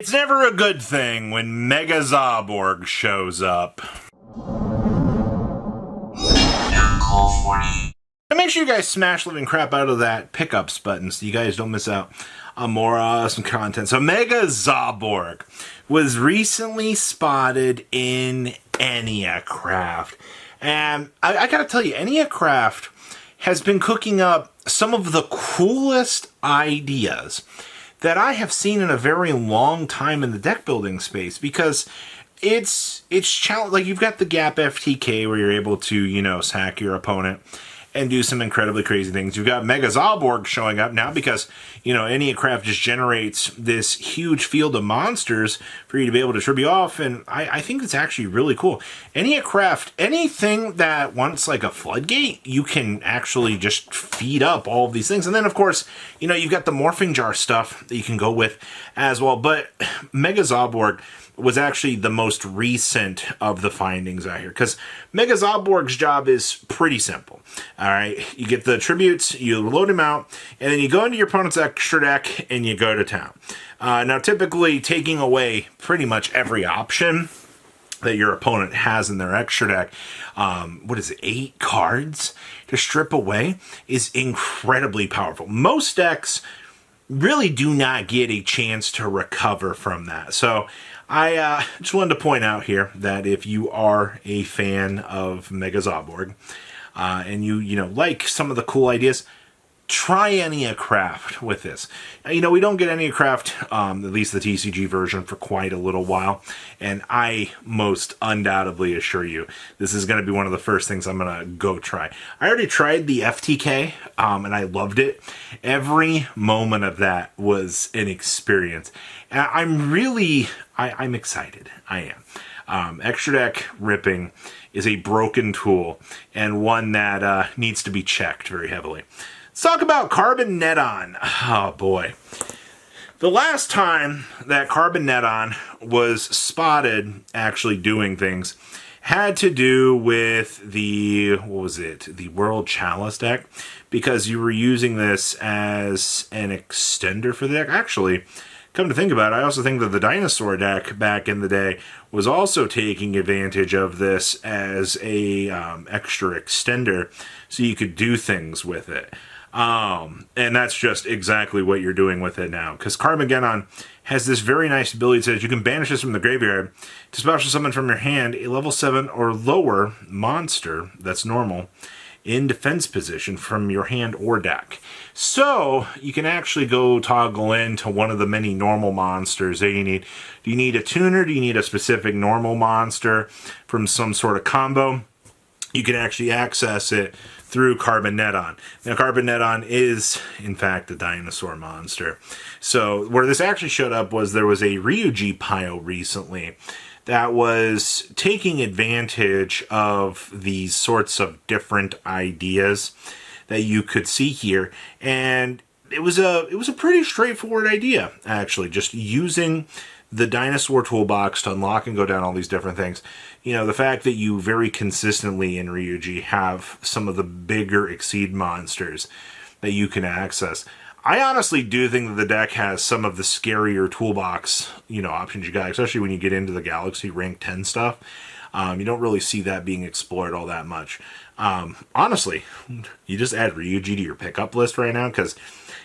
It's never a good thing when Mega Zabborg shows up. And make sure you guys smash living crap out of that pickups button so you guys don't miss out on more awesome content. So Mega Zabborg was recently spotted in Ania Craft. And I gotta tell you, Ania Craft has been cooking up some of the coolest ideas that I have seen in a very long time in the deck building space, because it's challenge. Like, you've got the Gap FTK where you're able to, sack your opponent and do some incredibly crazy things. You've got Mega Zabborg showing up now because, Ania Craft just generates this huge field of monsters for you to be able to tribute off, and I think it's actually really cool. Ania Craft, anything that wants like a floodgate, you can actually just feed up all of these things. And then, of course, you've got the morphing jar stuff that you can go with as well. But Mega Zabborg was actually the most recent of the findings out here, because Mega Zabborg's job is pretty simple. All right, you get the tributes, you load them out, and then you go into your opponent's extra deck and you go to town. Now, typically taking away pretty much every option that your opponent has in their extra deck, 8 cards to strip away, is incredibly powerful. Most decks really do not get a chance to recover from that. So I just wanted to point out here that if you are a fan of Mega Zabborg and you like some of the cool ideas, try Ania Craft with this. We don't get Ania Craft, at least the TCG version, for quite a little while, and I most undoubtedly assure you this is going to be one of the first things I'm going to go try. I already tried the FTK, and I loved it. Every moment of that was an experience. And I'm excited. I am. Extra deck ripping is a broken tool, and one that needs to be checked very heavily. Let's talk about Carboneddon. Oh boy. The last time that Carboneddon was spotted actually doing things had to do with the World Chalice deck, because you were using this as an extender for the deck. Actually, come to think about it, I also think that the Dinosaur deck back in the day was also taking advantage of this as a extra extender so you could do things with it. And that's just exactly what you're doing with it now, because Carboneddon has this very nice ability that says you can banish this from the graveyard to special summon from your hand a level 7 or lower monster that's normal in defense position from your hand or deck. So you can actually go toggle into one of the many normal monsters that you need. Do you need a tuner? Do you need a specific normal monster from some sort of combo? You can actually access it through Carboneddon. Now, Carboneddon is, in fact, a dinosaur monster. So where this actually showed up was there was a Ryuji pile recently that was taking advantage of these sorts of different ideas that you could see here. And it was a pretty straightforward idea, actually, just using the dinosaur toolbox to unlock and go down all these different things. The fact that you very consistently in Ryuji have some of the bigger Exceed monsters that you can access. I honestly do think that the deck has some of the scarier toolbox, options you got, especially when you get into the Galaxy Rank 10 stuff. You don't really see that being explored all that much. Honestly, you just add Ryuji to your pickup list right now, because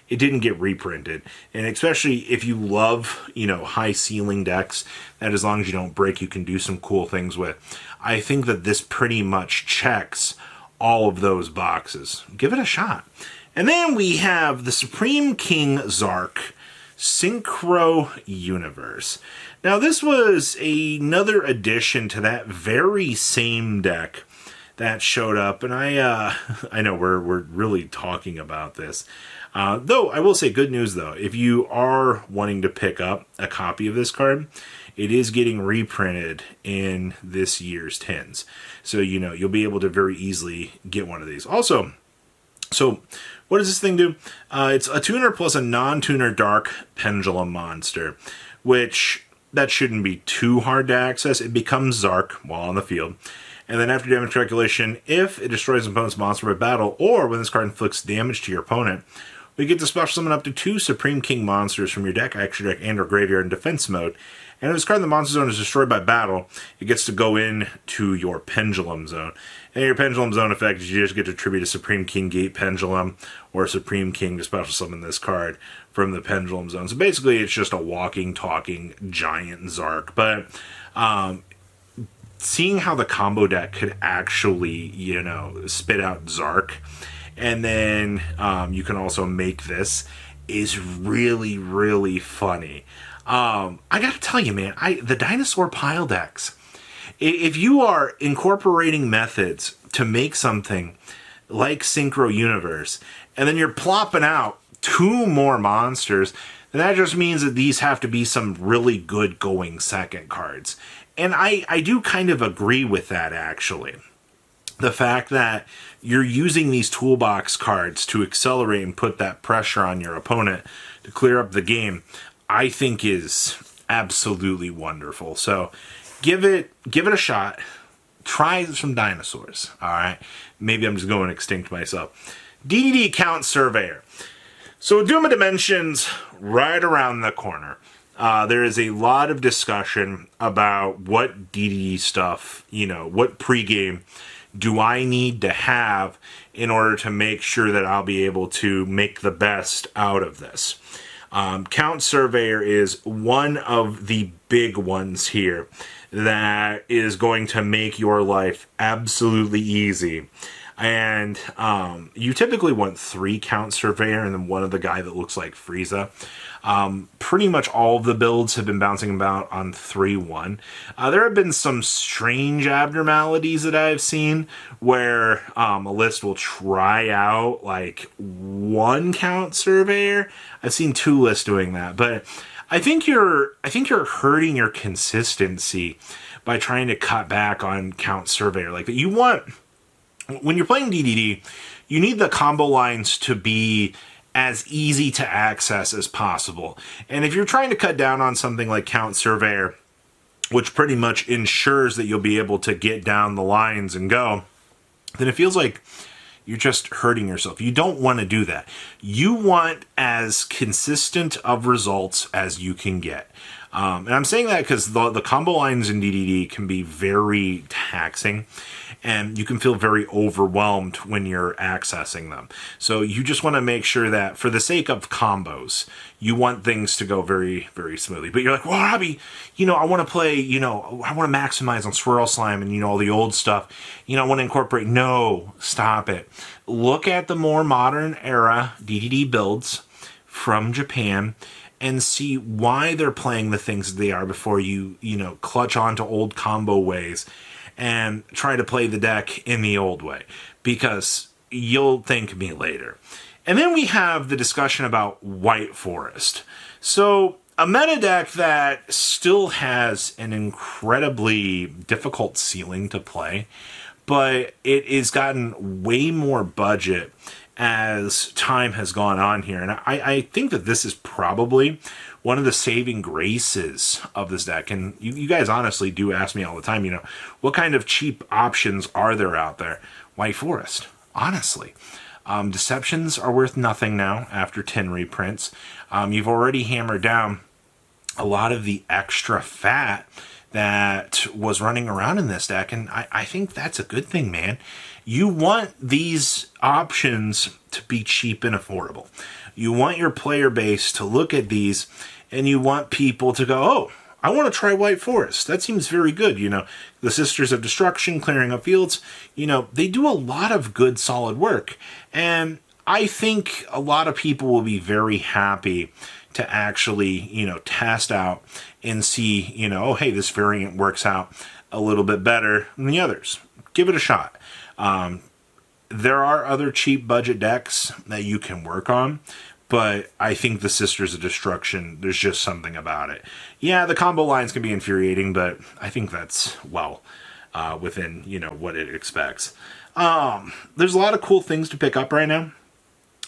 it didn't get reprinted. And especially if you love, high ceiling decks that as long as you don't break, you can do some cool things with. I think that this pretty much checks all of those boxes. Give it a shot. And then we have the Supreme King Zark Synchro Universe. Now, this was another addition to that very same deck that showed up, and I know we're really talking about this. Though, I will say good news, though. If you are wanting to pick up a copy of this card, it is getting reprinted in this year's tins. So, you'll be able to very easily get one of these. Also, so what does this thing do? It's a tuner plus a non-tuner dark pendulum monster, which that shouldn't be too hard to access. It becomes Zark while on the field. And then after damage calculation, if it destroys an opponent's monster by battle, or when this card inflicts damage to your opponent, We get to special summon up to 2 Supreme King monsters from your deck, extra deck, and or graveyard in defense mode. And if this card in the monster zone is destroyed by battle, it gets to go into your Pendulum Zone. And your Pendulum Zone effect is you just get to tribute a Supreme King Gate Pendulum or a Supreme King to special summon this card from the Pendulum Zone. So basically it's just a walking, talking, giant Zark. But seeing how the combo deck could actually, spit out Zark, and then you can also make this, is really, really funny. I gotta tell you, man, the dinosaur pile decks, if you are incorporating methods to make something like Synchro Universe, and then you're plopping out 2 more monsters, then that just means that these have to be some really good going second cards. And I do kind of agree with that, actually. The fact that you're using these toolbox cards to accelerate and put that pressure on your opponent to clear up the game, I think is absolutely wonderful. So give it a shot. Try some dinosaurs. All right. Maybe I'm just going extinct myself. DDD Count Surveyor. So Doom of Dimensions right around the corner. There is a lot of discussion about what DDD stuff, what pregame do I need to have in order to make sure that I'll be able to make the best out of this. Count Surveyor is one of the big ones here that is going to make your life absolutely easy. And you typically want 3 Count Surveyor and then one of the guy that looks like Frieza. Pretty much all of the builds have been bouncing about on 3-1. There have been some strange abnormalities that I've seen where a list will try out like 1 Count Surveyor. I've seen 2 lists doing that, but I think you're hurting your consistency by trying to cut back on Count Surveyor. Like that, when you're playing DDD, you need the combo lines to be as easy to access as possible. And if you're trying to cut down on something like Count Surveyor, which pretty much ensures that you'll be able to get down the lines and go, then it feels like you're just hurting yourself. You don't want to do that. You want as consistent of results as you can get. And I'm saying that because the combo lines in DDD can be very taxing, and you can feel very overwhelmed when you're accessing them. So you just want to make sure that for the sake of combos, you want things to go very, very smoothly. But you're like, well, Robbie, I want to play, I want to maximize on Swirl Slime and, all the old stuff. I want to incorporate. No, stop it. Look at the more modern era DDD builds from Japan and see why they're playing the things that they are before you, clutch onto old combo ways and try to play the deck in the old way, because you'll thank me later. And then we have the discussion about White Forest. So a meta deck that still has an incredibly difficult ceiling to play, but it has gotten way more budget as time has gone on here. And I think that this is probably one of the saving graces of this deck. And you guys honestly do ask me all the time, what kind of cheap options are there out there? White Forest, honestly. Deceptions are worth nothing now after 10 reprints. You've already hammered down a lot of the extra fat that was running around in this deck, and I think that's a good thing, man. You want these options to be cheap and affordable. You want your player base to look at these, and you want people to go, oh, I want to try White Forest. That seems very good. The Sisters of Destruction, clearing up fields, they do a lot of good, solid work. And I think a lot of people will be very happy to actually, test out and see, oh, hey, this variant works out a little bit better than the others. Give it a shot. There are other cheap budget decks that you can work on, but I think the Sisters of Destruction, there's just something about it. Yeah, the combo lines can be infuriating, but I think that's, within, what it expects. There's a lot of cool things to pick up right now.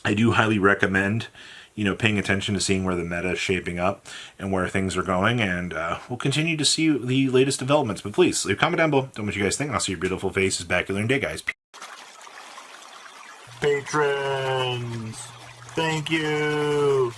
I do highly recommend, paying attention to seeing where the meta is shaping up and where things are going, and we'll continue to see the latest developments. But please, leave a comment down below. Tell me what you guys think. I'll see your beautiful faces back in the day, guys. Patrons! Thank you.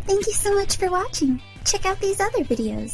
Thank you so much for watching. Check out these other videos.